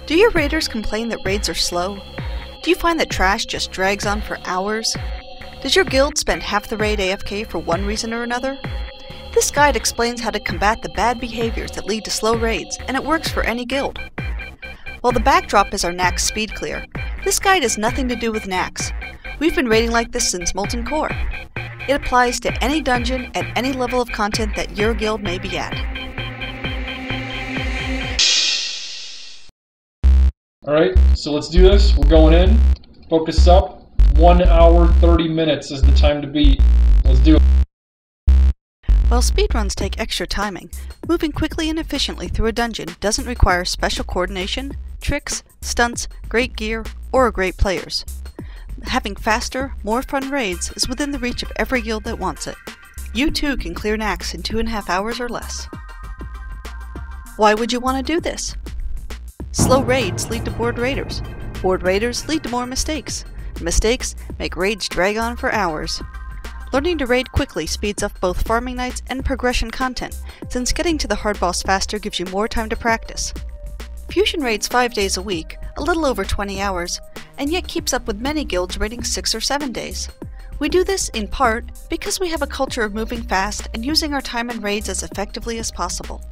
Do your raiders complain that raids are slow? Do you find that trash just drags on for hours? Does your guild spend half the raid AFK for one reason or another? This guide explains how to combat the bad behaviors that lead to slow raids, and it works for any guild. While the backdrop is our Naxx speed clear, this guide has nothing to do with Naxx. We've been raiding like this since Molten Core. It applies to any dungeon at any level of content that your guild may be at. Alright, so let's do this. We're going in. Focus up. 1 hour, 30 minutes is the time to beat. Let's do it. While speedruns take extra timing, moving quickly and efficiently through a dungeon doesn't require special coordination, tricks, stunts, great gear, or great players. Having faster, more fun raids is within the reach of every guild that wants it. You too can clear Naxx in 2.5 hours or less. Why would you want to do this? Slow raids lead to bored raiders. Bored raiders lead to more mistakes. Mistakes make raids drag on for hours. Learning to raid quickly speeds up both farming nights and progression content, since getting to the hard boss faster gives you more time to practice. Fusion raids 5 days a week, a little over 20 hours, and yet keeps up with many guilds raiding 6 or 7 days. We do this, in part, because we have a culture of moving fast and using our time in raids as effectively as possible.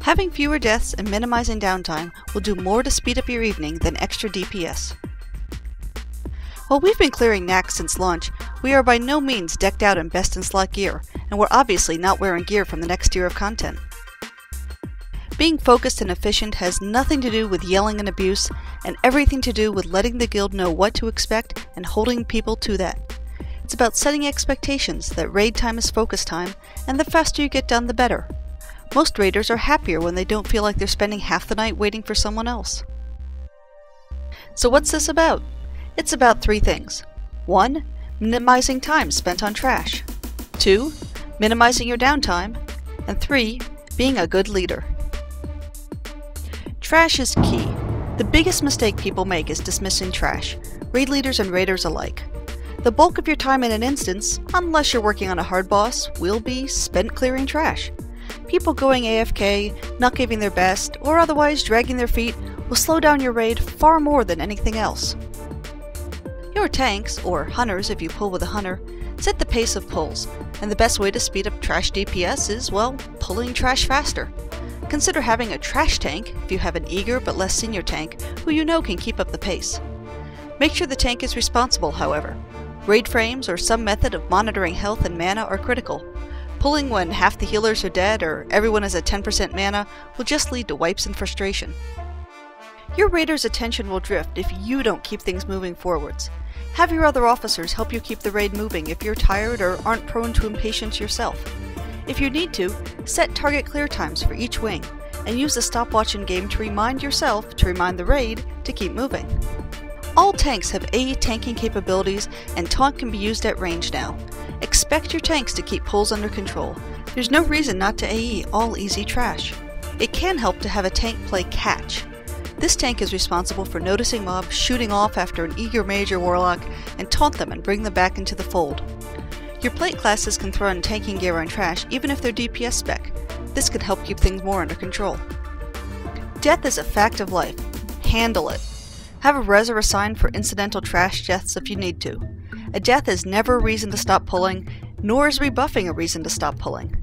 Having fewer deaths and minimizing downtime will do more to speed up your evening than extra DPS. While we've been clearing Naxx since launch, we are by no means decked out in best-in-slot gear, and we're obviously not wearing gear from the next tier of content. Being focused and efficient has nothing to do with yelling and abuse, and everything to do with letting the guild know what to expect and holding people to that. It's about setting expectations that raid time is focus time, and the faster you get done the better. Most raiders are happier when they don't feel like they're spending half the night waiting for someone else. So what's this about? It's about 3 things. 1. Minimizing time spent on trash. 2. Minimizing your downtime. And 3. Being a good leader. Trash is key. The biggest mistake people make is dismissing trash, raid leaders and raiders alike. The bulk of your time in an instance, unless you're working on a hard boss, will be spent clearing trash. People going AFK, not giving their best, or otherwise dragging their feet will slow down your raid far more than anything else. Your tanks, or hunters if you pull with a hunter, set the pace of pulls, and the best way to speed up trash DPS is, well, pulling trash faster. Consider having a trash tank if you have an eager but less senior tank who you know can keep up the pace. Make sure the tank is responsible, however. Raid frames or some method of monitoring health and mana are critical. Pulling when half the healers are dead or everyone is at 10% mana will just lead to wipes and frustration. Your raiders' attention will drift if you don't keep things moving forwards. Have your other officers help you keep the raid moving if you're tired or aren't prone to impatience yourself. If you need to, set target clear times for each wing, and use the stopwatch in-game to remind yourself to remind the raid to keep moving. All tanks have AE tanking capabilities, and taunt can be used at range now. Expect your tanks to keep pulls under control. There's no reason not to AE all easy trash. It can help to have a tank play catch. This tank is responsible for noticing mobs shooting off after an eager mage or warlock and taunt them and bring them back into the fold. Your plate classes can throw in tanking gear on trash even if they're DPS spec. This can help keep things more under control. Death is a fact of life. Handle it. Have a reser assigned for incidental trash deaths if you need to. A death is never a reason to stop pulling, nor is rebuffing a reason to stop pulling.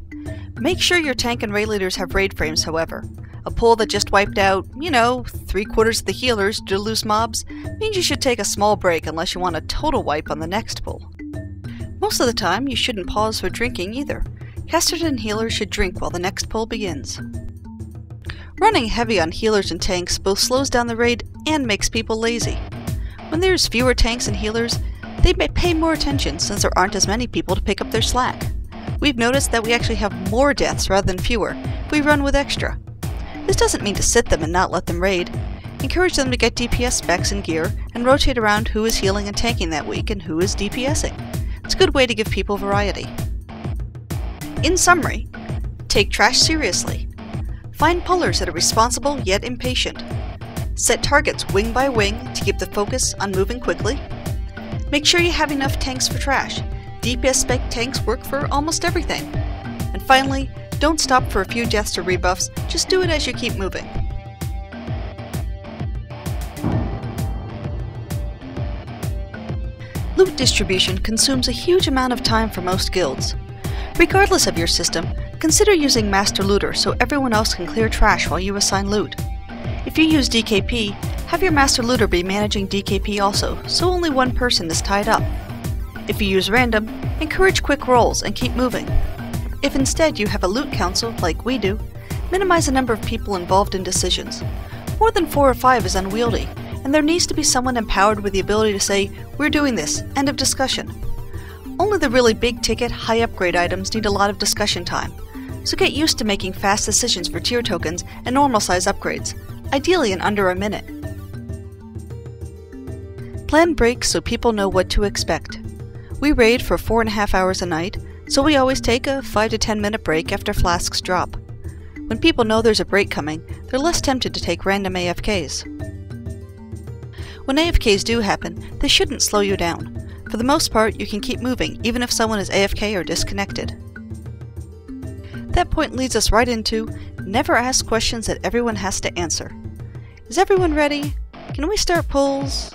Make sure your tank and raid leaders have raid frames, however. A pull that just wiped out, 3/4 of the healers due to loose mobs means you should take a small break unless you want a total wipe on the next pull. Most of the time, you shouldn't pause for drinking either. Casters and healers should drink while the next pull begins. Running heavy on healers and tanks both slows down the raid and makes people lazy. When there's fewer tanks and healers, they may pay more attention since there aren't as many people to pick up their slack. We've noticed that we actually have more deaths rather than fewer if we run with extra. This doesn't mean to sit them and not let them raid. Encourage them to get DPS specs and gear and rotate around who is healing and tanking that week and who is DPSing. It's a good way to give people variety. In summary, take trash seriously. Find pullers that are responsible yet impatient. Set targets wing by wing to keep the focus on moving quickly. Make sure you have enough tanks for trash. DPS spec tanks work for almost everything. And finally, don't stop for a few deaths or rebuffs, just do it as you keep moving. Loot distribution consumes a huge amount of time for most guilds. Regardless of your system, consider using Master Looter so everyone else can clear trash while you assign loot. If you use DKP, have your Master Looter be managing DKP also, so only one person is tied up. If you use random, encourage quick rolls and keep moving. If instead you have a loot council, like we do, minimize the number of people involved in decisions. More than 4 or 5 is unwieldy, and there needs to be someone empowered with the ability to say, "We're doing this, end of discussion." Only the really big-ticket, high-upgrade items need a lot of discussion time, so get used to making fast decisions for tier tokens and normal-size upgrades, ideally in under a minute. Plan breaks so people know what to expect. We raid for 4.5 hours a night, so we always take a 5 to 10 minute break after flasks drop. When people know there's a break coming, they're less tempted to take random AFKs. When AFKs do happen, they shouldn't slow you down. For the most part, you can keep moving, even if someone is AFK or disconnected. That point leads us right into, never ask questions that everyone has to answer. Is everyone ready? Can we start pulls?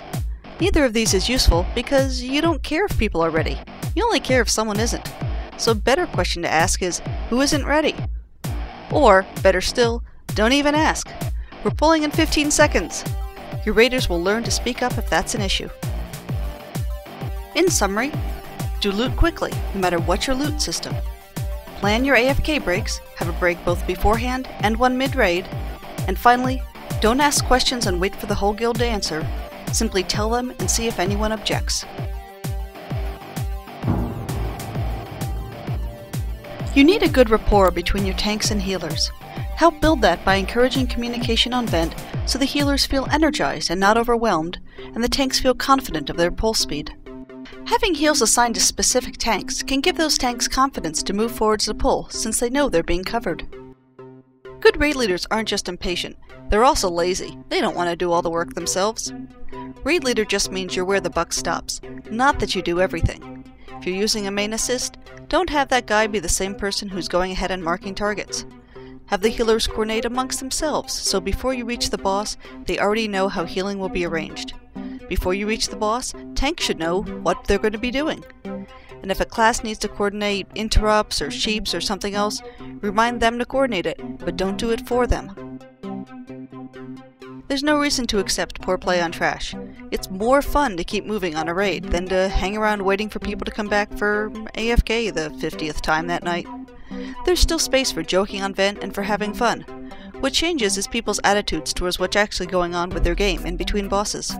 Neither of these is useful because you don't care if people are ready. You only care if someone isn't. So a better question to ask is, who isn't ready? Or, better still, don't even ask. We're pulling in 15 seconds. Your raiders will learn to speak up if that's an issue. In summary, do loot quickly, no matter what your loot system. Plan your AFK breaks, have a break both beforehand and one mid-raid. And finally, don't ask questions and wait for the whole guild to answer. Simply tell them and see if anyone objects. You need a good rapport between your tanks and healers. Help build that by encouraging communication on vent so the healers feel energized and not overwhelmed, and the tanks feel confident of their pull speed. Having heals assigned to specific tanks can give those tanks confidence to move forwards to pull since they know they're being covered. Good raid leaders aren't just impatient, they're also lazy. They don't want to do all the work themselves. Raid leader just means you're where the buck stops, not that you do everything. If you're using a main assist, don't have that guy be the same person who's going ahead and marking targets. Have the healers coordinate amongst themselves, so before you reach the boss, they already know how healing will be arranged. Before you reach the boss, tanks should know what they're going to be doing. And if a class needs to coordinate interrupts or sheeps or something else, remind them to coordinate it, but don't do it for them. There's no reason to accept poor play on trash. It's more fun to keep moving on a raid than to hang around waiting for people to come back for AFK the 50th time that night. There's still space for joking on vent and for having fun. What changes is people's attitudes towards what's actually going on with their game in between bosses.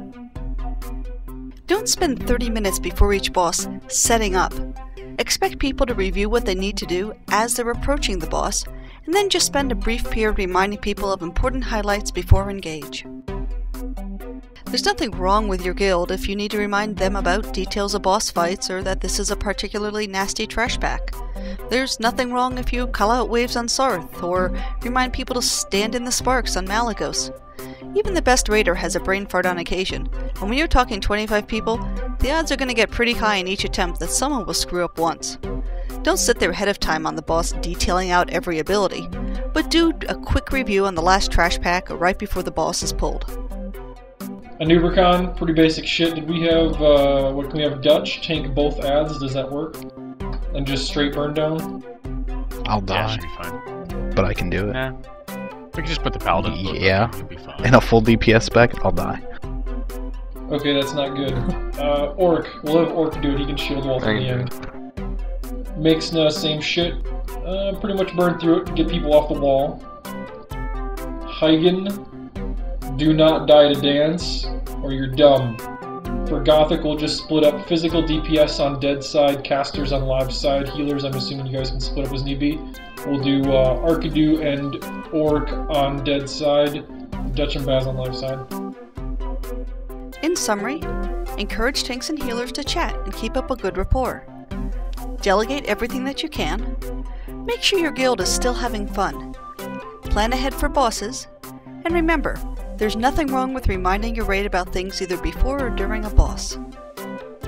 Don't spend 30 minutes before each boss setting up. Expect people to review what they need to do as they're approaching the boss, and then just spend a brief period reminding people of important highlights before engage. There's nothing wrong with your guild if you need to remind them about details of boss fights or that this is a particularly nasty trash pack. There's nothing wrong if you call out waves on Sarth or remind people to stand in the sparks on Malagos. Even the best raider has a brain fart on occasion, and when you're talking 25 people, the odds are going to get pretty high in each attempt that someone will screw up once. Don't sit there ahead of time on the boss detailing out every ability, but do a quick review on the last trash pack right before the boss is pulled. A new recon, pretty basic shit. Did we have, what can we have? Dutch, tank both adds, does that work? And just straight burn down? I'll die. Yeah, should be fine. But I can do it. Nah. We can just put the paladin. Yeah. It'll be fine. And a full DPS spec, I'll die. Okay, that's not good. Orc. We'll have Orc do it. He can shield wall from the end. Mixna, same shit. Pretty much burn through it, get people off the wall. Hygen. Do not die to dance, or you're dumb. For Gothic, we'll just split up physical DPS on dead side, casters on live side, healers, I'm assuming you guys can split up as need be. We'll do Arcadu and Orc on dead side, Dutch and Baz on live side. In summary, encourage tanks and healers to chat and keep up a good rapport. Delegate everything that you can. Make sure your guild is still having fun. Plan ahead for bosses. And remember, there's nothing wrong with reminding your raid about things either before or during a boss.